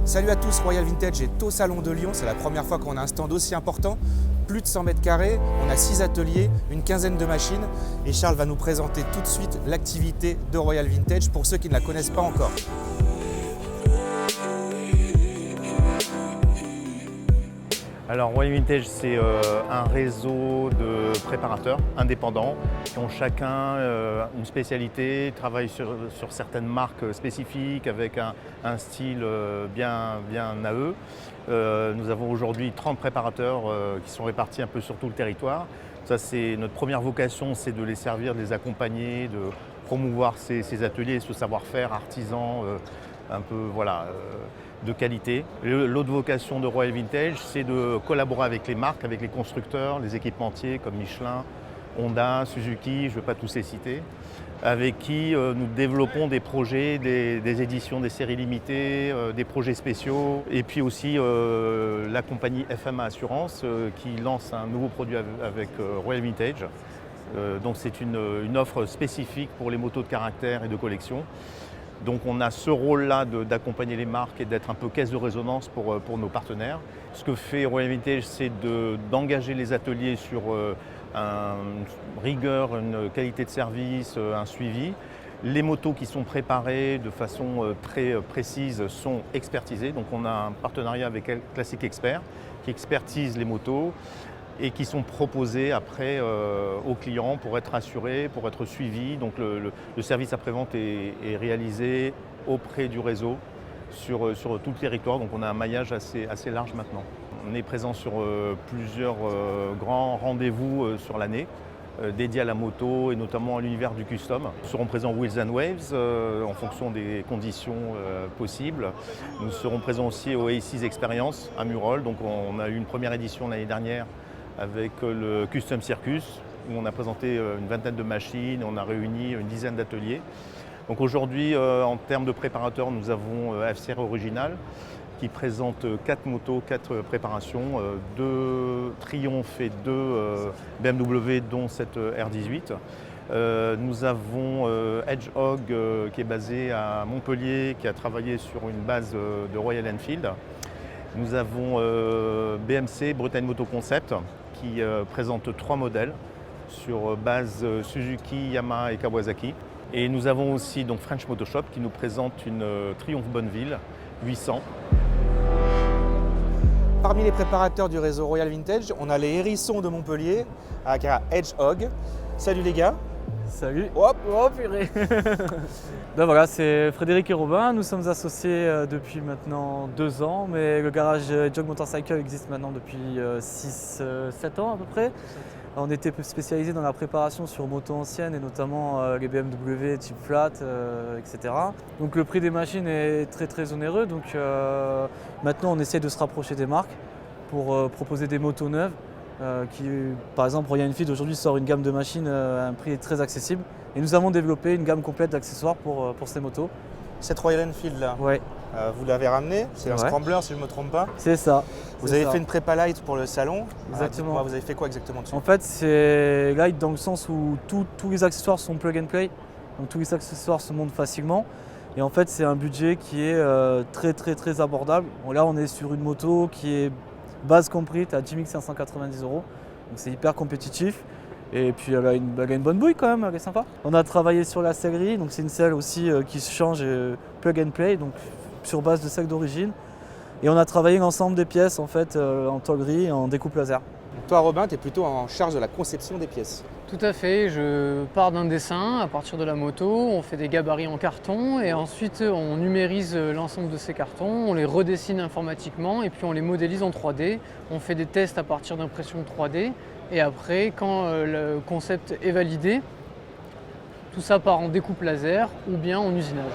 Salut à tous, Royal Vintage est au Salon de Lyon. C'est la première fois qu'on a un stand aussi important. Plus de 100 mètres carrés, on a 6 ateliers, une quinzaine de machines. Et Charles va nous présenter tout de suite l'activité de Royal Vintage pour ceux qui ne la connaissent pas encore. Alors Royal Vintage, c'est un réseau de préparateurs indépendants qui ont chacun une spécialité, travaillent sur certaines marques spécifiques avec un style bien à eux. Nous avons aujourd'hui 30 préparateurs qui sont répartis un peu sur tout le territoire. Ça, c'est notre première vocation, c'est de les servir, de les accompagner, de promouvoir ces ateliers, ce savoir-faire artisan un peu de qualité. L'autre vocation de Royal Vintage, c'est de collaborer avec les marques, avec les constructeurs, les équipementiers comme Michelin, Honda, Suzuki, je ne vais pas tous les citer, avec qui nous développons des projets, des éditions, des séries limitées, des projets spéciaux. Et puis aussi la compagnie FMA Assurance qui lance un nouveau produit avec Royal Vintage. Donc c'est une offre spécifique pour les motos de caractère et de collection. Donc on a ce rôle-là d'accompagner les marques et d'être un peu caisse de résonance pour nos partenaires. Ce que fait Royal Vintage, c'est d'engager les ateliers sur une rigueur, une qualité de service, un suivi. Les motos qui sont préparées de façon très précise sont expertisées. Donc on a un partenariat avec Classic Expert qui expertise les motos et qui sont proposés après aux clients pour être assurés, pour être suivis. Donc le service après-vente est réalisé auprès du réseau sur tout le territoire. Donc on a un maillage assez large maintenant. On est présent sur plusieurs grands rendez-vous sur l'année dédiés à la moto et notamment à l'univers du custom. Nous serons présents Wheels and Waves en fonction des conditions possibles. Nous serons présents aussi au ACES Experience à Murol. Donc on a eu une première édition l'année dernière avec le Custom Circus, où on a présenté une vingtaine de machines, on a réuni une dizaine d'ateliers. Donc aujourd'hui, en termes de préparateurs, nous avons FCR Original, qui présente 4 motos, 4 préparations, 2 Triumph et 2 BMW, dont cette R18. Nous avons Hedgehog, qui est basé à Montpellier, qui a travaillé sur une base de Royal Enfield. Nous avons BMC, Bretagne Moto Concept, qui présente 3 modèles sur base Suzuki, Yamaha et Kawasaki. Et nous avons aussi donc French Moto Shop qui nous présente une Triumph Bonneville 800. Parmi les préparateurs du réseau Royal Vintage, on a les Hérissons de Montpellier avec un Hedgehog. Salut les gars. Salut. Hop. Oh purée. Ben voilà, c'est Frédéric et Robin. Nous sommes associés depuis maintenant 2 ans, mais le garage Hedgehog Motorcycle existe maintenant depuis 6-7 ans à peu près. On était spécialisé dans la préparation sur motos anciennes et notamment les BMW type flat, etc. Donc le prix des machines est très onéreux. Donc maintenant on essaie de se rapprocher des marques pour proposer des motos neuves. Par exemple, Royal Enfield aujourd'hui sort une gamme de machines à un prix très accessible. Et nous avons développé une gamme complète d'accessoires pour ces motos. Cette Royal Enfield là, ouais. Vous l'avez ramenée, c'est un Scrambler si je ne me trompe pas. C'est ça. Vous avez fait une prépa light pour le salon. Exactement. Vous avez fait quoi exactement dessus? En fait, c'est light dans le sens où tous les accessoires sont plug and play. Donc tous les accessoires se montent facilement. Et en fait, c'est un budget qui est très abordable. Bon, là, on est sur une moto qui est base comprise à 10 590 €. Donc c'est hyper compétitif. Et puis elle a une bonne bouille quand même, elle est sympa. On a travaillé sur la sellerie, donc c'est une selle aussi qui se change plug and play, donc sur base de selle d'origine. Et on a travaillé l'ensemble des pièces en fait en tôlerie et en découpe laser. Toi Robin, tu es plutôt en charge de la conception des pièces. Tout à fait, je pars d'un dessin à partir de la moto, on fait des gabarits en carton et ensuite on numérise l'ensemble de ces cartons, on les redessine informatiquement et puis on les modélise en 3D. On fait des tests à partir d'impression 3D et après quand le concept est validé, tout ça part en découpe laser ou bien en usinage.